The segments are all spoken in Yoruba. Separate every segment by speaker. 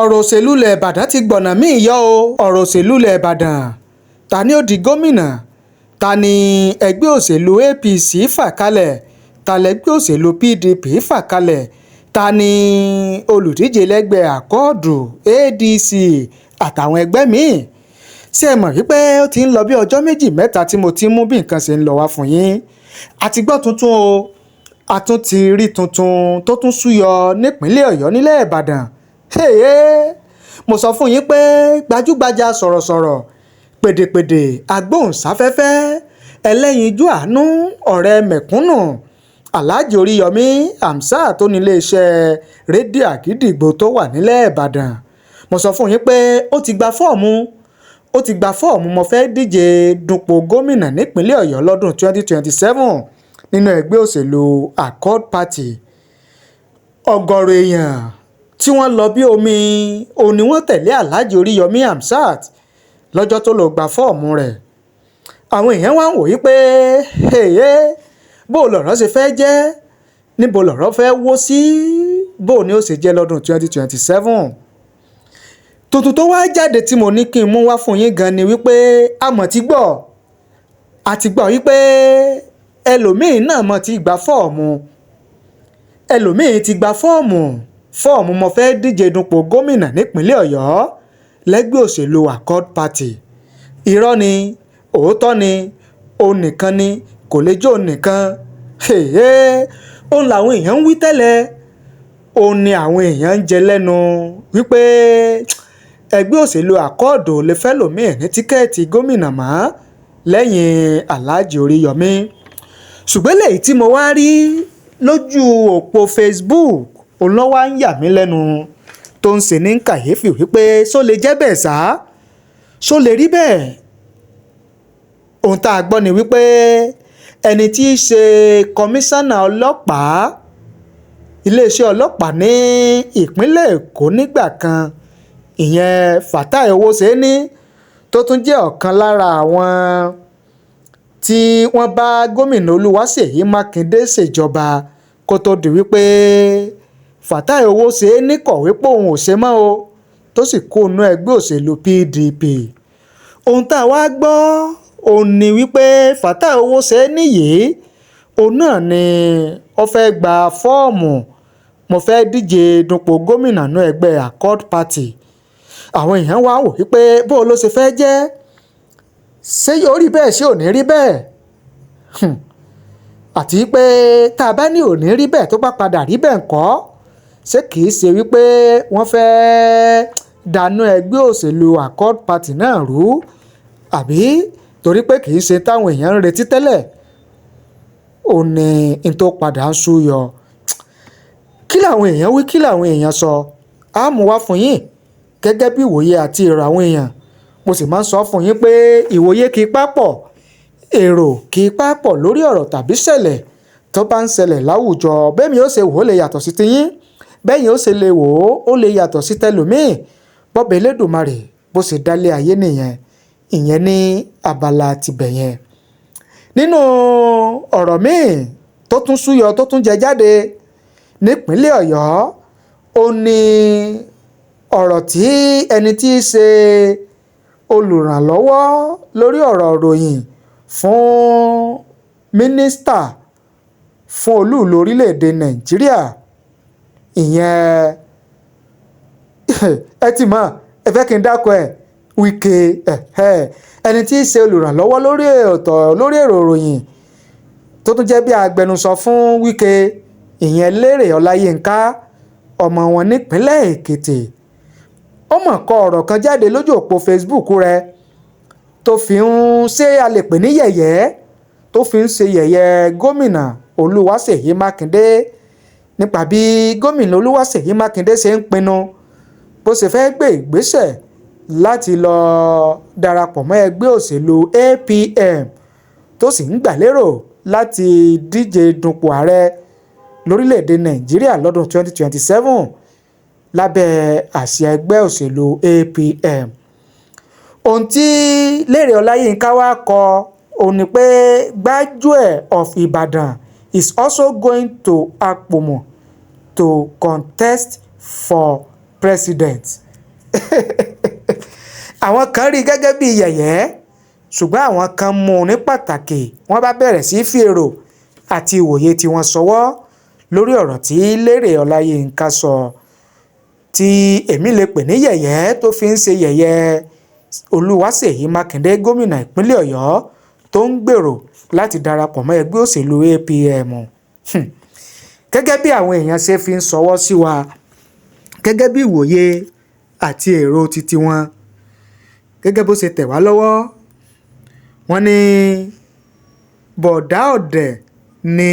Speaker 1: ọ̀rọ̀ òṣèlú ilẹ̀ Ìbàdàn ti gbọ̀nà míì yọ o. ọ̀rọ̀ òṣèlú ilẹ̀ Ìbàdàn, ta ni ó di gómìnà, ta ni ẹgbẹ́ òṣèlú APC fà kalẹ̀, ta lẹgbẹ́ òṣèlú PDP fà kalẹ̀, ta ni olùdíje lẹ́gbẹ́ àkọọ́dù ADC àtàwọn ẹgbẹ́ míì. ṣé ẹ mọ̀ wípé ó ti ń lọ bí ọjọ́ méjì mẹ́ta tí mo ti mú bí nǹkan ṣe ń lọ wá fún yín. a ti gbọ́ tuntun o, a tún ti rí tuntun tó tún súyọ nípínlẹ̀ Ọ̀yọ́ nílẹ̀ Ìbàdàn. mo sọ fún yín pé gbajúgbajà sọ̀rọ̀sọ̀rọ̀, pèdèpèdè, agbóhùnsáfẹ́fẹ́, ẹlẹ́yinjú àánú, ọ̀rẹ́ mẹ̀kúnnù, Alhaji Oríyọmí Hamzat tó ní iléeṣẹ́ rédíò Àgídìgbo tó wà nílẹ̀ Ìbàdàn. mo sọ fún yín pé ó ti gba fọ́ọ̀mù mo fẹ́ díje dupò gómìnà nípínlẹ̀ Ọ̀yọ́ lọ́dún 2027 nínú ẹgbẹ́ òṣèlú Accord Party. ọ̀gọ̀rọ̀ èèyàn tí wọ́n lọ bí omi òun ni wọ́n tẹ̀lé Alhaji Oríyọmí Hamzat lọ́jọ́ tó lọ gba fọ́ọ̀mù rẹ̀. àwọn èèyàn wá ń wòye pé bó lọ̀rọ̀ ṣe fẹ́ jẹ́, níbo lọ̀rọ̀ fẹ́ wó sí, bó ni ó ṣe jẹ́ lọ́dún 2027. tuntun tó wá jáde tí mo ní kí n mú wá fún yín gan ni wípé a ti gbọ́ wípé ẹlòmíín náà mọ̀ ti gba fọ́ọ̀mù, ẹlòmíín ti gba fọ́ọ̀mù mo fẹ́ díje dupò gómìnà nípínlẹ̀ Ọ̀yọ́ lẹ́gbẹ́ òṣèlú Accord Party. irọ́ ni, òótọ́ ni, òun nìkan ni, kò lè jó òun nìkan. òun làwọn èèyàn ń wí tẹ́lẹ̀, òun ni àwọn èèyàn ń jẹ lẹ́nu wípé ẹgbẹ́ òṣèlú Accord ò lè fẹ́ lòmíì ní tíkẹ́ẹ̀tì gómìnà mọ́ lẹ́yìn Alhaji Oríyọmí. ṣùgbọ́n lèyí tí mo wá rí lójú òpó Facebook òun ló wá ń yà mí lẹ́nu tó ń ṣe ní kàyéfì wípé ṣó lè jẹ́ bẹ́ẹ̀ sá, ṣó lè rí bẹ́ẹ̀. ohun tá a gbọ́ ni wípé ẹni tí í ṣe kọmíṣánná ọlọ́pàá iléeṣẹ́ ọlọ́pàá ní ìpínlẹ̀ Èkó nígbà kan, ìyẹn Fatai Owóṣeni, tó tún jẹ́ ọ̀kan lára àwọn tí wọ́n bá gómìnà Olúwaṣèyí Mákindé ṣèjọba kó tó di wípé Fatai Owóṣeni kọ̀wé pé òun ò ṣe mọ́ o, tó sì kó inú ẹgbẹ́ òṣèlú PDP. ohun tá a wá gbọ́ òun ni wípé Fatai Owóṣeni yìí òun náà ni ó fẹ́ gba fọ́ọ̀mù mo fẹ́ díje dupò gómìnà nínú ẹgbẹ́ Accord Party. àwọn èèyàn wá wò wípé bó ló ṣe fẹ́ jẹ́, ṣé yóò rí bẹ́ẹ̀ ṣé ò ní rí bẹ́ẹ̀. àti pé tá a bá ní ò ní rí bẹ́ẹ̀ tó bá padà rí bẹ́ẹ̀ ńkọ́, ṣé kìí ṣe wípé wọ́n fẹ́ dànù ẹgbẹ́ òṣèlú Accord Party náà rú, àbí torí pé kìí ṣe táwọn èèyàn ń retí tẹ́lẹ̀ òun ni n tó padà ń súyọ. kí làwọn èèyàn wí, kí làwọn èèyàn sọ, á mú wá fún yín gẹ́gẹ́ bí ìwòye àti èrò àwọn èèyàn. mo sì máa ń sọ fún yín pé ìwòye kì í papọ̀, èrò kì í papọ̀ lórí ọ̀rọ̀ tàbí ṣẹlẹ̀ tó bá ń ṣẹlẹ̀ láwùjọ. bẹ́ẹ̀ mi ó ṣe wò ó lè yàtọ̀ sí tiyín, bẹ́ẹ̀ yín ó ṣe lè wò ó lè yàtọ̀ sí tẹlòmíì. bọ́bẹ̀ Elédùmarè bó ṣe dálé ayé nìyẹn, ìyẹn ní abala tibẹ̀ yẹn. nínú ọ̀rọ̀ míì tó tún súyọ tó tún jẹ jáde nípínlẹ̀ Ọ̀yọ́, ó ní ọ̀rọ̀ tí ẹni tí í ṣe olùrànlọ́wọ́ lórí ọ̀rọ̀ ìròyìn fún mínísítà fún olú-ìlú orílẹ̀-èdè Nàìjíríà, ìyẹn ẹ ti mọ̀, ẹ fẹ́ kí n dákọ̀ ẹ̀, Wike, ẹni tí í ṣe olùrànlọ́wọ́ lórí èrò ìròyìn tó tún jẹ́ bí agbẹnusọ fún Wike, ìyẹn Lérè Ọláyínká, ọmọ wọn nípínlẹ̀ Èkìtì, ó mọ̀ kọ ọ̀rọ̀ kan jáde lójú òpó Facebook rẹ̀ tó fi ń ṣe a lè pè ní yẹ̀yẹ́, tó fi ń ṣe yẹ̀yẹ́ gómìnà Olúwaṣèyí Mákindé nípa bí gómìnà Olúwaṣèyí Mákindé ṣe ń pinnu bó ṣe fẹ́ gbé ìgbésẹ̀ láti lọ darapọ̀ mọ́ ẹgbẹ́ òṣèlú APM tó sì ń gbàlérò láti díje dupò ààrẹ lórílẹ̀‐èdè Nàìjíríà lọ́dún 2027 lábẹ́ àsíá ẹgbẹ́ òṣèlú APM. ohun tí Lérè Ọláyínká wá kọ òun ni pé Gbájúẹ̀ of Ibadan is also going to Akpomo to contest for president. àwọn kan rí gẹ́gẹ́ bí yẹ̀yẹ́ ṣùgbọ́n àwọn kan mú un ní pàtàkì wọ́n bá bẹ̀rẹ̀ sí fi èrò àti ìwòye tí wọ́n sọwọ́ lórí ọ̀rọ̀ tí Lérè Ọláyínká sọ tí èmi lè pè ní yẹ̀yẹ́ tó fi ń ṣe yẹ̀yẹ́ Olúwaṣèyí Mákindé gómìnà ìpínlẹ̀ Ọ̀yọ́ tó ń gbèrò láti darapọ̀ mọ́ ẹgbẹ́ òṣèlú APM. Gẹ́gẹ́ bí àwọn èèyàn ṣe fi ń sọwọ́ sí wa gẹ́gẹ́ bí ìwòye àti èrò titi wọn gẹ́gẹ́ bó ṣe tẹ̀ wá lọ́wọ́ wọ́n ní bọ̀dá ọ̀dẹ̀ ni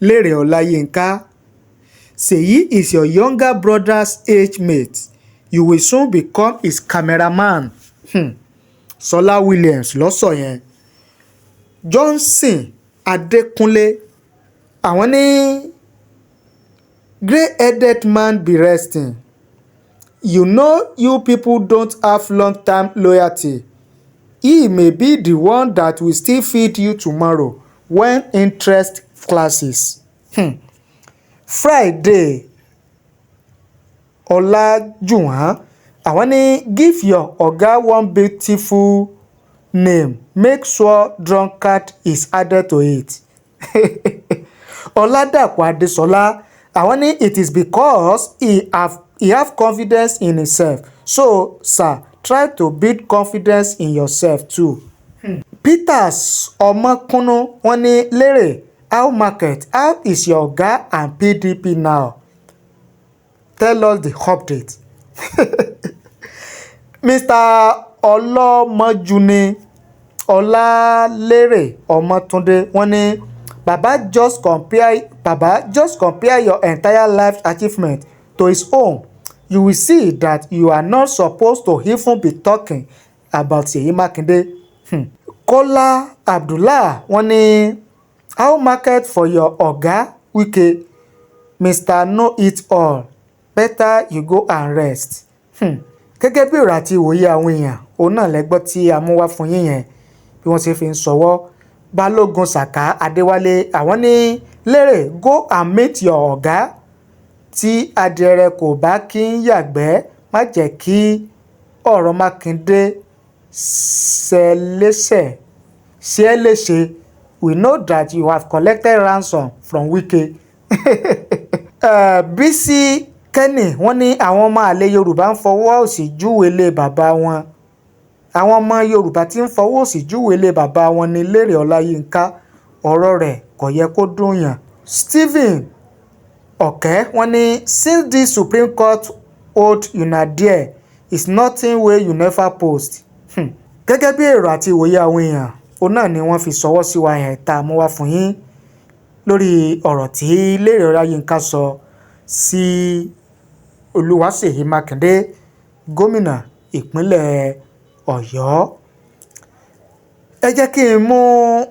Speaker 1: Lérè Ọláyínká. Seyi is your younger brother's age mate. You will soon become his cameraman. Sọlá Williams ló sọ yẹn. Johnson Adékúnlé àwọn ní grey-headed man be resting. You know you people don't have long-term loyalty. He may be the one that will still feed you tomorrow when interest clashes. Friday Ọlájúwọ̀n àwọn ní give your oga one beautiful name, make sure drunkard is added to it. Ọládàpọ̀ Adésọlá àwọn ní it is because he have confidence in himself, so sir try to build confidence in yourself too. Peters Ọmọkúnnú wọ́n ní Lérè how market, how is your oga and PDP now? Tell us the update. Mr. Ọlọ́mọjúni Ọlálérè Ọmọ́túndé wọ́n ní Baba just compare your entire life achievement to his own. You will see that you are not supposed to even be talking about Seyi Makinde. Kọ́lá Abdullah wọ́n ní how market for your oga Wike? Mr. Know it all, better you go and rest. Gẹ́gẹ́ bí ọ̀rọ̀ àti ìwòye àwọn èèyàn òun náà lẹ́gbọ́ tí a mú wá fún yín yẹn bí wọ́n ṣe fi ń sọwọ́. Balógun Sàká Adéwálé àwọn ní Lérè go and meet your ọ̀gá. Tí adìrẹ kò bá kí ń yàgbẹ́ má jẹ́ kí ọ̀rọ̀ Mákindé ṣe é léṣe. We know that you have collected ransom from Wike. Bísí Kenny wọ́n ní àwọn ọmọ àlè Yorùbá ń fọwọ́ òsì júwe ilé bàbá wọn. Àwọn ọmọ Yorùbá tí ń fọwọ́ òsì júwe ilé bàbá wọn ní Lérè Ọláyínká. Ọ̀rọ̀ rẹ̀ kò yẹ kó dùn yàn. Stephen Ọ̀kẹ́ wọ́n ní since the Supreme Court hold una there is nothing wey you never post. Gẹ́gẹ́ bí èrò àti ìwòye àwọn èèyàn òun náà ni wọ́n fi sọwọ́ sí wa yẹn tá a mú wá fún yín lórí ọ̀rọ̀ tí Lérè Ọláyínká sọ sí Olúwaṣèyí Mákindé gómìnà ìpínlẹ̀ Ọ̀yọ́. Ẹ jẹ́ kí n mú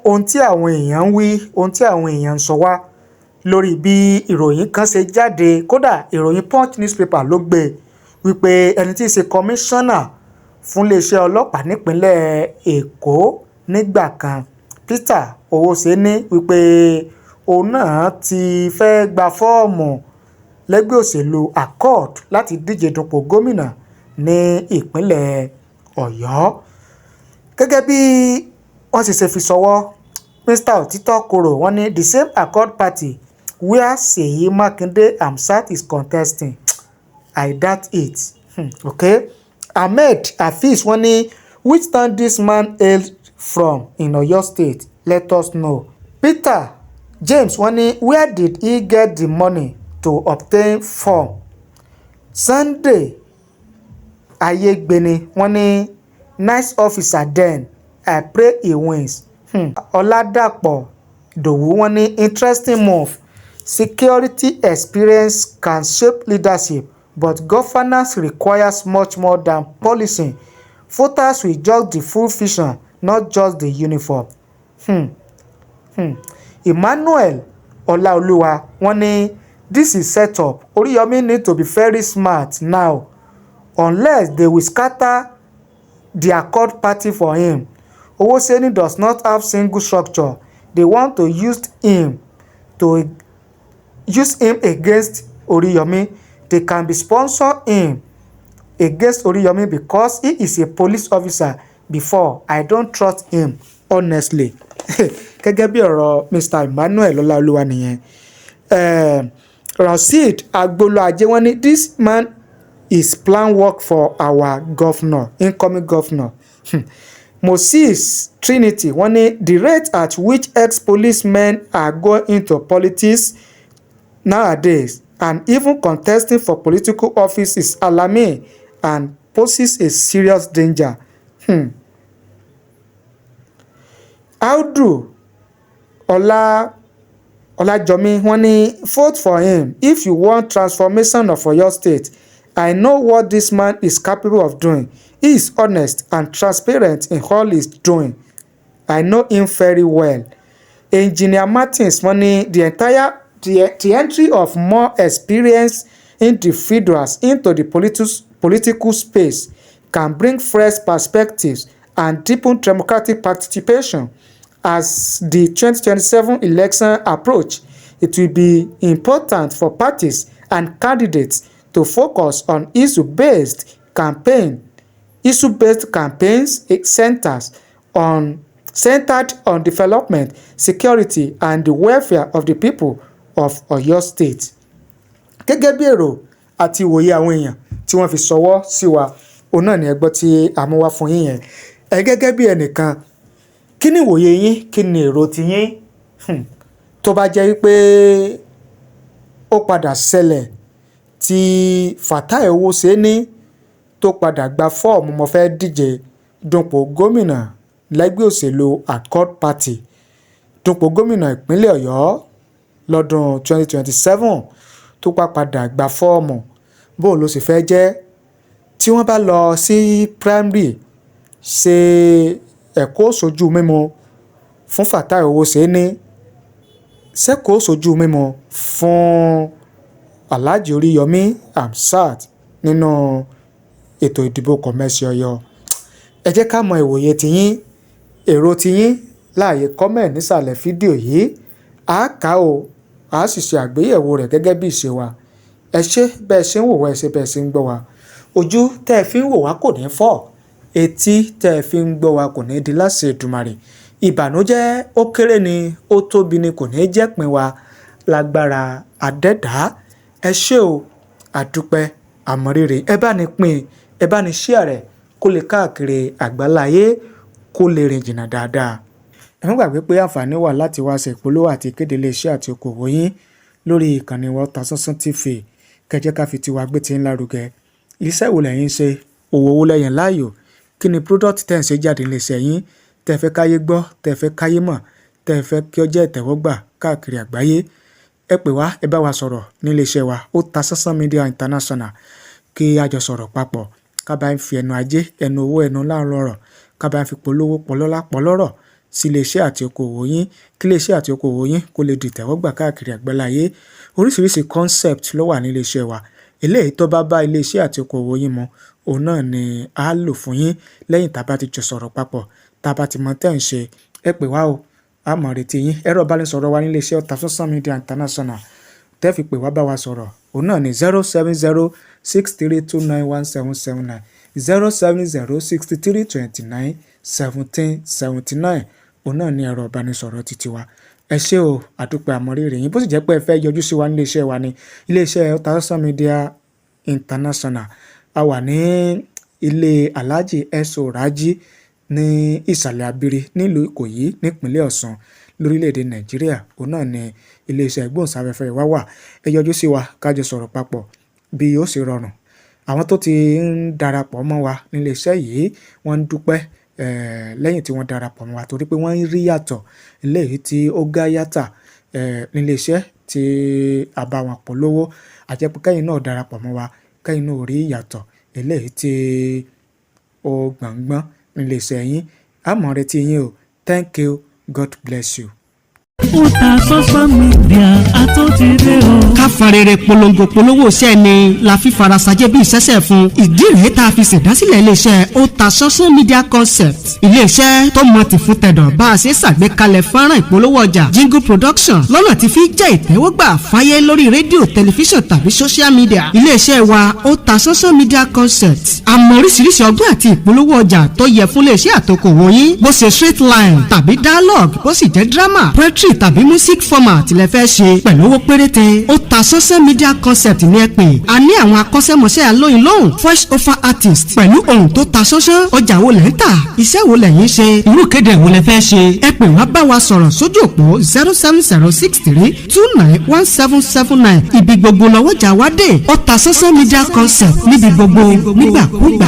Speaker 1: ohun tí àwọn èèyàn ń wí, ohun tí àwọn èèyàn ń sọ wá lórí bí ìròyìn kan ṣe jáde. Kódà ìròyìn Punch newspaper ló gbé wípé ẹni tí í ṣe kọmíṣánná fún iléeṣẹ́ ọlọ́pàá nípínlẹ̀ Èkó nígbà kan Peter Owóṣeni wípé òun náà ti fẹ́ gba fọ́ọ̀mù lẹ́gbẹ́ òṣèlú Accord láti díje dupò gómìnà ní ìpínlẹ̀ Ọ̀yọ́. Gẹ́gẹ́ bí wọ́n ṣe fi sọwọ́ Mr. Òtítọ́ Koro wọ́n ní the same Accord party where Seyi Makinde Hamzat is contesting. I doubt it. Okay. Ahmed Hafiz wọ́n ní which town this man hailed from in Oyo State? Let us know. Peter James wọ́n ní where did he get the money to obtain form? Sunday Ayégbéni wọ́n ní nice officer then, I pray he wins. Ọládàpọ̀ Dòwú wọ́n ní interesting move. Security experience can shape leadership, but governance requires much more than policing. Voters will judge the full vision, not just the uniform. Emmanuel Ọláolúwa wọ́n ní this is set up. Oriyomi need to be very smart now, unless they will scatter the Accord party for him. Owóṣeni does not have single structure. They want to use him against Oriyomi. They can be sponsor him against Oriyomi because he is a police officer before. I don't trust him honestly. Gẹ́gẹ́ bí ọ̀rọ̀ Mr. Emmanuel Ọláolúwa nìyẹn. Rasheed Agbolajé wọ́n ní this man is plan work for our governor, incoming governor. Moses Trinity wọ́n ní the rate at which ex-policemen are going into politics nowadays and even contesting for political office is alarming and poses a serious danger. Audu Olajomi wọ́n ní vote for him if you want transformation of your state. I know what this man is capable of doing. He is honest and transparent in all he's doing. I know him very well. Engineer Martins wọ́n ní the entry of more experienced individuals into the political space can bring fresh perspectives and deepen democratic participation. As the 2027 election approach, it will be important for parties and candidates to focus on issue-based campaigns centered on development, security, and the welfare of the people of Oyo State. Gẹ́gẹ́ bí èrò àti ìwòye àwọn èèyàn tí wọ́n fi ṣọwọ́ sí wa, òun náà ni ẹ gbọ́ tí a mú wá fún yín yẹn. Gẹ́gẹ́ bí ẹnìkan, kí ni ìwòye yín, kí ni èrò ti yín? Tó bá jẹ́ wípé ó padà ṣẹlẹ̀ tí Fatai Owóṣeni tó padà gba fọ́ọ̀mù mo fẹ́ díje dupò gómìnà lẹ́gbẹ́ òṣèlú Accord Party dupò gómìnà ìpínlẹ̀ Ọ̀yọ́ lọ́dún 2027 tó padà gba fọ́ọ̀mù, bó ló sì fẹ́ jẹ́ tí wọ́n bá lọ sí primary ṣe ẹ̀kọ́ sójú mímu fún Fatai Owóṣeni, ṣẹ́kọ̀ọ́ sójú mímu fún Alhaji Oriyomi Hamzat nínú ètò ìdìbò kọ̀mẹ́sì Ọ̀yọ́. Ẹ jẹ́ ká mọ ìwòye tiyín, èrò tiyín láàyè comment nísàlẹ̀ fídíò yìí. A kà ó, a sì ṣe àgbéyẹ̀wò rẹ̀ gẹ́gẹ́ bí ìṣe wa. Ẹ ṣé bẹ́ẹ̀ ṣe ń wò wá, ẹ ṣé bẹ́ẹ̀ ṣe ń gbọ́ wa. Ojú tẹ́ ẹ fi ń wò wá kò ní fọ́, etí tẹ́ ẹ fi ń gbọ́ wa kò ní di láṣẹ Èdùmàrè. Ìbànújẹ́ ó kéré ni, ó tóbi ni, kò ní jẹ́ pín wa lágbára Adẹ́dàá. Ẹ ṣé o, àdúpẹ́ àmọ̀rírì. Ẹ bá ní pín, ẹ bá ní share rẹ̀ kó lè káàkiri àgbáláyé, kó lè rìn jìnnà dáadáa. Ẹ má gbàgbé pé àǹfààní wà láti wá ṣe ìpolówó àti ìkéde iléeṣẹ́ àti okòwò yín lórí ìkànnì wa Otasansan TV. Kẹ́ ká fi tiwa gbé tí ń lárugẹ. Iṣẹ́ wo lẹ́yìn ṣe, òwò wo lẹ́yìn láàyò, kí ni product tẹ́ ń ṣe jáde iléeṣẹ́ yín tẹ́ fẹ́ káyé gbọ́, tẹ́ fẹ́ káyé mọ̀, tẹ́ fẹ́ kí ó jẹ́ ìtẹ́wọ́gbà káàkiri àgbáyé. Ẹ pè wá, ẹ bá wa sọ̀rọ̀ ní iléeṣẹ́ wa Otasansan Media International kí a jọ sọ̀rọ̀ papọ̀. Ká bá ń fi ẹnu ajé, ẹnu owó, ẹnu láàárọ̀ ọ̀rọ̀, ká bá ń fi polówó pọlọ́lá pọlọ́rọ̀ sí iléeṣẹ́ àti okòwò yín, kí iléeṣẹ́ àti okòwò yín kó lè di ìtẹ́wọ́gbà káàkiri àgbáláyé. Oríṣiríṣi concept ló wà ní iléeṣẹ́ wa. Eléyìí tó bá bá iléeṣẹ́ àti okòwò yín mu, òun náà ni a lò fún yín lẹ́yìn tá bá ti jọ sọ̀rọ̀ papọ̀, tá bá ti mọ tẹ́ ń ṣe. Ẹ pè wá o, a mọ̀ retí yín. Ẹ̀rọ ìbánisọ̀rọ̀ wa ní iléeṣẹ́ Otasansan Media International tẹ́ fi pè wá bá wa sọ̀rọ̀, òun náà ni 07063291779 07063291779. Òun náà ni ẹ̀rọ ìbánisọ̀rọ̀ títí wa. Ẹ ṣé o, àdúpẹ́ àmọ̀rírì yín. Bó sì jẹ́ pé ẹ fẹ́ yọjú sí wa ní iléeṣẹ́ wa ní iléeṣẹ́ Otasansan Media International. A wà ní ilé Alhaji S.O. Raji ní ìsàlẹ̀ Abiri nílùú Ìkòyí nípínlẹ̀ Ọ̀ṣun lórílẹ̀‐èdè Nàìjíríà. Òun náà ni iléeṣẹ́ ìgbóhùnsáfẹ́fẹ́ wa wà. Ẹ yọjú sí wa ká jọ sọ̀rọ̀ papọ̀ bí ó ṣe rọrùn. Àwọn tó ti ń darapọ̀ mọ́ wa nílé iṣẹ́ yìí wọ́n ń dúpẹ́ lẹ́yìn tí wọ́n darapọ̀ mọ́ wa torí pé wọ́n rí yàtọ̀ eléyìí tí ó gá yàtà nílé iṣẹ́ tí a bá wọn polówó. Àjẹpẹ́ kẹ́yìn náà darapọ̀ mọ́ wa, kẹ́yìn náà rí yàtọ̀ eléyìí tí ó gbọ̀ngbọ́n nílé iṣẹ́ yín. A mọ̀ retí yín o. Thank you. God bless you.
Speaker 2: ó ta social media àtúntìdé o.
Speaker 3: ká farere polongo polówó iṣẹ́ ni la fi farasajẹ́ bí ìṣẹ́ṣẹ́ fún. ìdí rèé tá a fi ṣèdásílẹ̀ iléeṣẹ́ ó ta social media concept. iléeṣẹ́ tó mọ ti fún tẹ̀dọ̀ bá a ṣe ṣàgbékalẹ̀ fọ́nrán ìpolówó ọjà jingle production lọ́nà tí fi jẹ́ ìtẹ́wọ́gbà fáyé lórí rédíò tẹlifíṣàn tàbí social media. iléeṣẹ́ wa ó ta social media concept. àmọ́ oríṣiríṣi ọgbọ́n àti ìpolówó ọjà tó yẹ fún iléeṣẹ́ àtòkòwò yín bó ṣe straight line tàbí dialogue bó sì jẹ́ drama poetry tàbí music format lẹ fẹ́ ṣe pẹ̀lú owó péréte. ó ta social media concept ní ẹ pè. a ní àwọn akọ́ṣẹ́mọṣẹ́ alóyin lóhùn voice over artist pẹ̀lú ohùn tó ta ṣánṣán. ọjà wo lẹ̀ ń tà iṣẹ́ wo lẹ̀yin ṣe irú kéde wo lẹ fẹ́ ṣe. ẹ pè wá bá wa sọ̀rọ̀ sójú òpó 07063291779. ibi gbogbo lọ́wọ́jà wá dé. ó ta social media concept níbi gbogbo nígbàkúgbà.